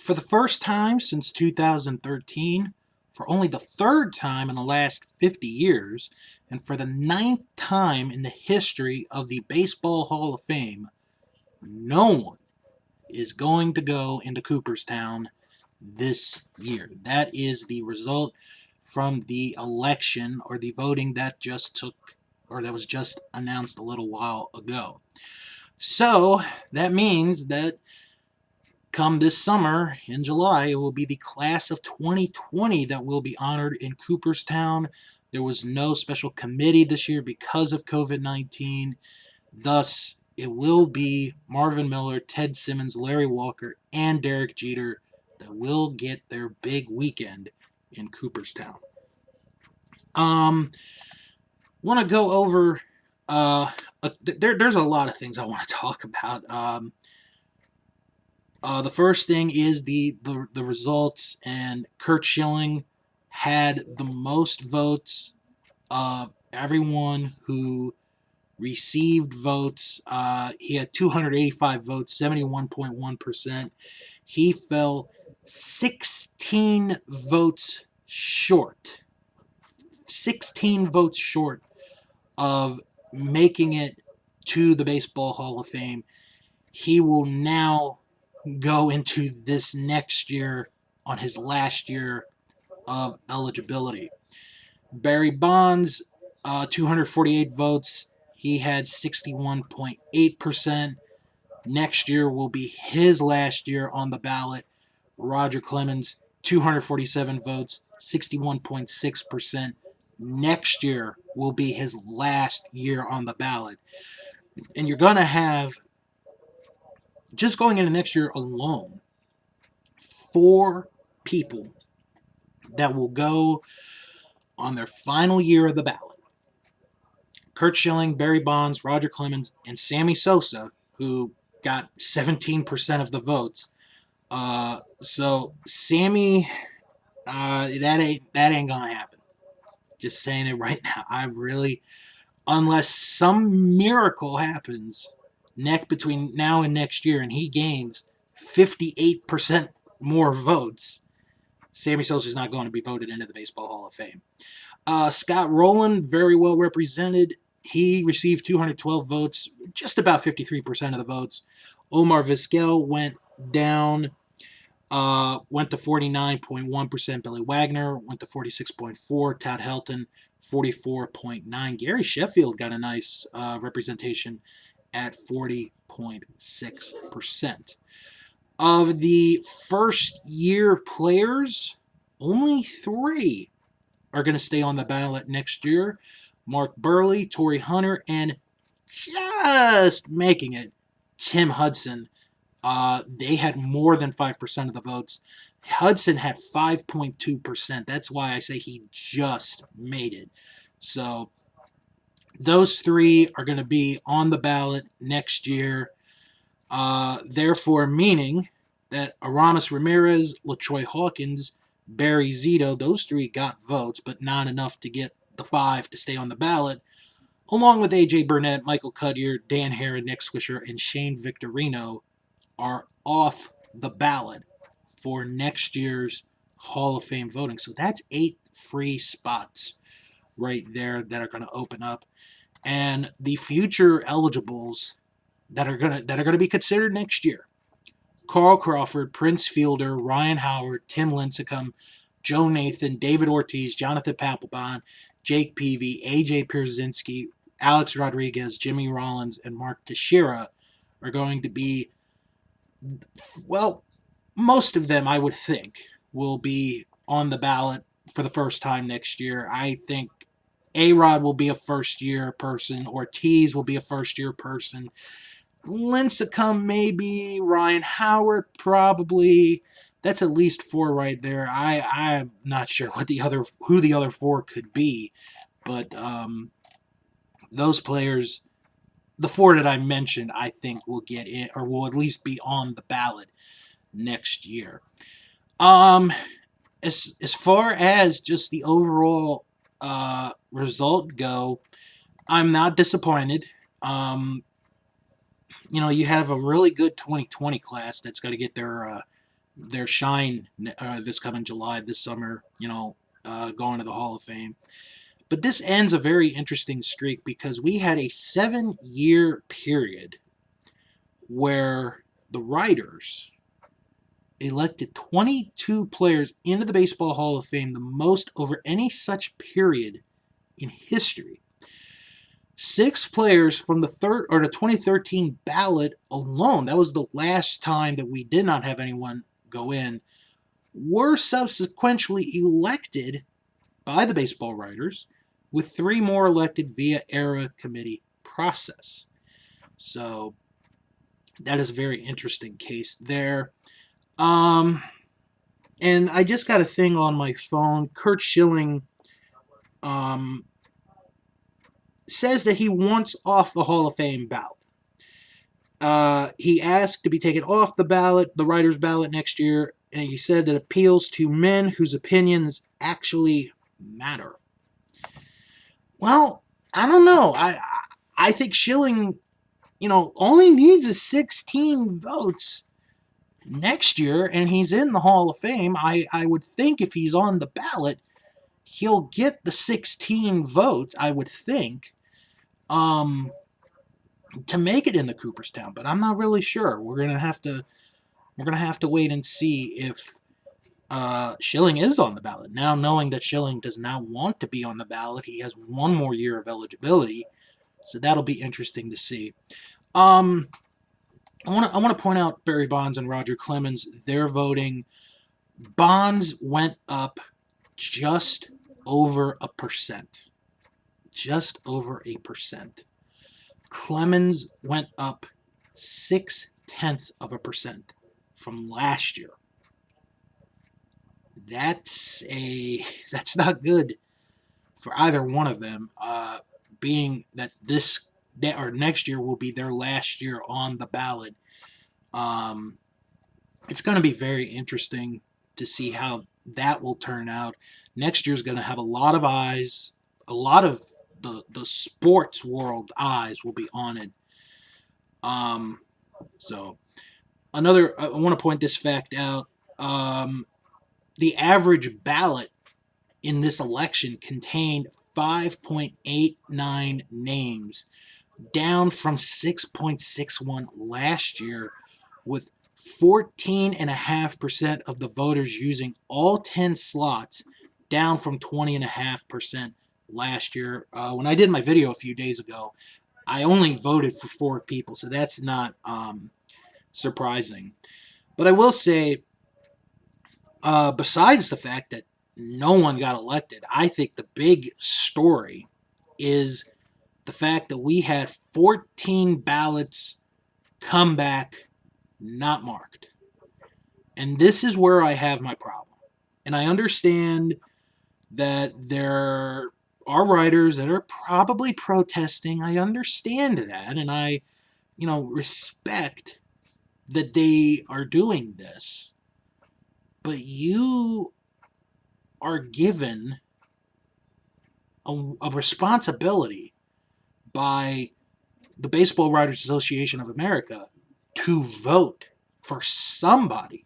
For the first time since 2013, for only the third time in the last 50 years, and for the ninth time in the history of the Baseball Hall of Fame, no one is going to go into Cooperstown this year. That is the result from the election or the voting that that was just announced a little while ago. So that means that come this summer in July, it will be the class of 2020 that will be honored in Cooperstown. There was no special committee this year because of COVID-19. Thus, it will be Marvin Miller, Ted Simmons, Larry Walker, and Derek Jeter that will get their big weekend in Cooperstown. Want to go over. There's a lot of things I want to talk about. The first thing is the results, and Curt Schilling had the most votes of everyone who received votes. He had 285 votes, 71.1%. He fell 16 votes short. 16 votes short of making it to the Baseball Hall of Fame. He will now go into this next year on his last year of eligibility. Barry Bonds, 248 votes. He had 61.8%. Next year will be his last year on the ballot. Roger Clemens, 247 votes, 61.6%. Next year will be his last year on the ballot. And you're going to have, just going into next year alone, 4 people that will go on their final year of the ballot. Curt Schilling, Barry Bonds, Roger Clemens, and Sammy Sosa, who got 17% of the votes. So Sammy, that ain't gonna happen. Just saying it right now. Unless some miracle happens between now and next year, and he gains 58% more votes, Sammy Sosa is not going to be voted into the Baseball Hall of Fame. Scott Rowland, very well represented. He received 212 votes, just about 53% of the votes. Omar Vizquel went down, went to 49.1%. Billy Wagner went to 46.4%. Todd Helton, 44.9%. Gary Sheffield got a nice representation at 40.6%. Of the first-year players, only 3 are going to stay on the ballot next year. Mark Burley, Torrey Hunter, and just making it, Tim Hudson. They had more than 5% of the votes. Hudson had 5.2%. That's why I say he just made it. So those 3 are going to be on the ballot next year. Therefore, meaning that Aramis Ramirez, LaTroy Hawkins, Barry Zito, those 3 got votes, but not enough to get the 5 to stay on the ballot, along with A.J. Burnett, Michael Cuddier, Dan Hara, Nick Swisher, and Shane Victorino are off the ballot for next year's Hall of Fame voting. So that's 8 free spots right there that are going to open up. And the future eligibles that are going to be considered next year: Carl Crawford, Prince Fielder, Ryan Howard, Tim Lincecum, Joe Nathan, David Ortiz, Jonathan Papelbon, Jake Peavy, A.J. Pierzynski, Alex Rodriguez, Jimmy Rollins, and Mark Teixeira are going to be, well, most of them, I would think, will be on the ballot for the first time next year. I think A-Rod will be a first-year person. Ortiz will be a first-year person. Lincecum maybe. Ryan Howard probably. That's at least 4 right there. I'm not sure who the other 4 could be, but those players, the 4 that I mentioned, I think will get in, or will at least be on the ballot next year. As far as just the overall result go, I'm not disappointed. You have a really good 2020 class that's going to get their their shine this coming July, this summer, going to the Hall of Fame. But this ends a very interesting streak because we had a 7-year period where the writers elected 22 players into the Baseball Hall of Fame, the most over any such period in history. 6 players from the 2013 ballot alone, that was the last time that we did not have anyone go in, were subsequently elected by the baseball writers, with 3 more elected via era committee process. So that is a very interesting case there. And I just got a thing on my phone. Curt Schilling says that he wants off the Hall of Fame ballot. He asked to be taken off the ballot, the writer's ballot next year, and he said it appeals to men whose opinions actually matter. Well, I don't know. I think Schilling, only needs 16 votes next year, and he's in the Hall of Fame. I would think if he's on the ballot, he'll get the 16 votes, I would think, to make it into Cooperstown, but I'm not really sure. We're gonna have to wait and see if Schilling is on the ballot. Now, knowing that Schilling does not want to be on the ballot, he has 1 more year of eligibility, so that'll be interesting to see. I want to point out Barry Bonds and Roger Clemens. Their voting, Bonds went up just over 1%. Just over 1%. Clemens went up 0.6% from last year. That's not good for either one of them. Being that next year will be their last year on the ballot. It's going to be very interesting to see how that will turn out. Next year's going to have a lot of eyes, a lot of the sports world eyes will be on it. So I want to point this fact out. The average ballot in this election contained 5.89 names, down from 6.61 last year, with 14.5% of the voters using all 10 slots, down from 20.5% last year. When I did my video a few days ago, I only voted for 4 people, so that's not surprising. But I will say, besides the fact that no one got elected, I think the big story is the fact that we had 14 ballots come back not marked. And this is where I have my problem. And I understand that there are writers that are probably protesting. I understand that, and I, respect that they are doing this. But you are given a responsibility by the Baseball Writers Association of America to vote for somebody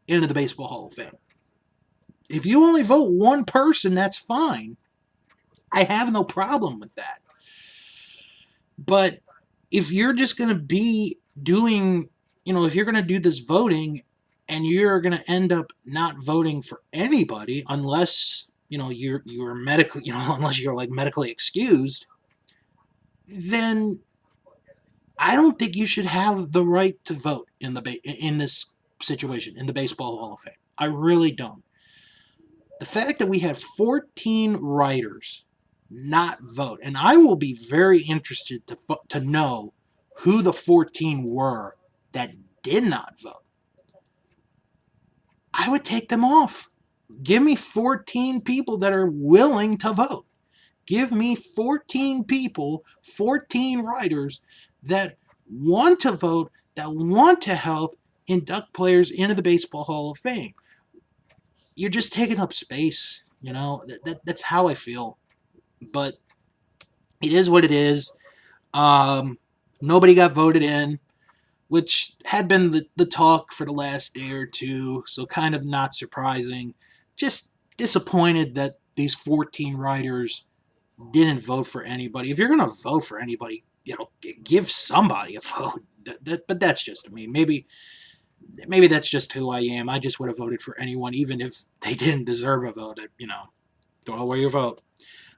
into the Baseball Hall of Fame. If you only vote one person, that's fine. I have no problem with that. But if you're just going to be doing, if you're going to do this voting and you're going to end up not voting for anybody unless, you're medically, unless you're like medically excused, then I don't think you should have the right to vote in this situation in the Baseball Hall of Fame. I really don't. The fact that we had 14 writers not vote, and I will be very interested to know who the 14 were that did not vote. I would take them off. Give me 14 people that are willing to vote. Give me 14 people, 14 writers that want to vote, that want to help induct players into the Baseball Hall of Fame. You're just taking up space, that's how I feel. But it is what it is. Nobody got voted in. which had been the talk for the last day or two, so kind of not surprising. Just disappointed that these 14 writers didn't vote for anybody. If you're going to vote for anybody, give somebody a vote. But that's just me. Maybe that's just who I am. I just would have voted for anyone, even if they didn't deserve a vote. Throw away your vote.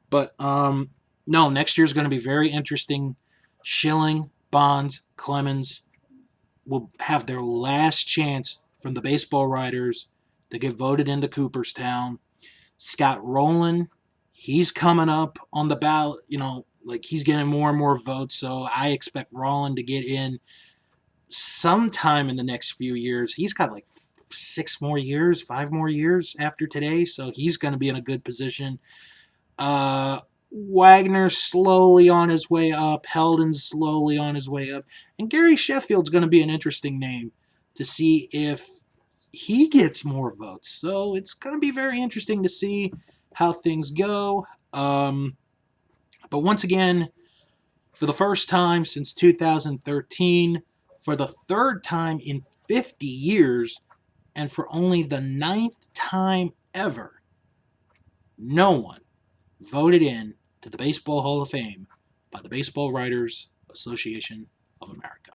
But no, next year's going to be very interesting. Schilling, Bonds, Clemens will have their last chance from the baseball writers to get voted into Cooperstown. Scott Rowland, he's coming up on the ballot. Like he's getting more and more votes. So I expect Rowland to get in sometime in the next few years. He's got like 6 more years, 5 more years after today. So he's going to be in a good position. Wagner slowly on his way up. Heldon's slowly on his way up. And Gary Sheffield's going to be an interesting name to see if he gets more votes. So it's going to be very interesting to see how things go. But once again, for the first time since 2013, for the third time in 50 years, and for only the 9th time ever, no one voted in to the Baseball Hall of Fame by the Baseball Writers Association of America.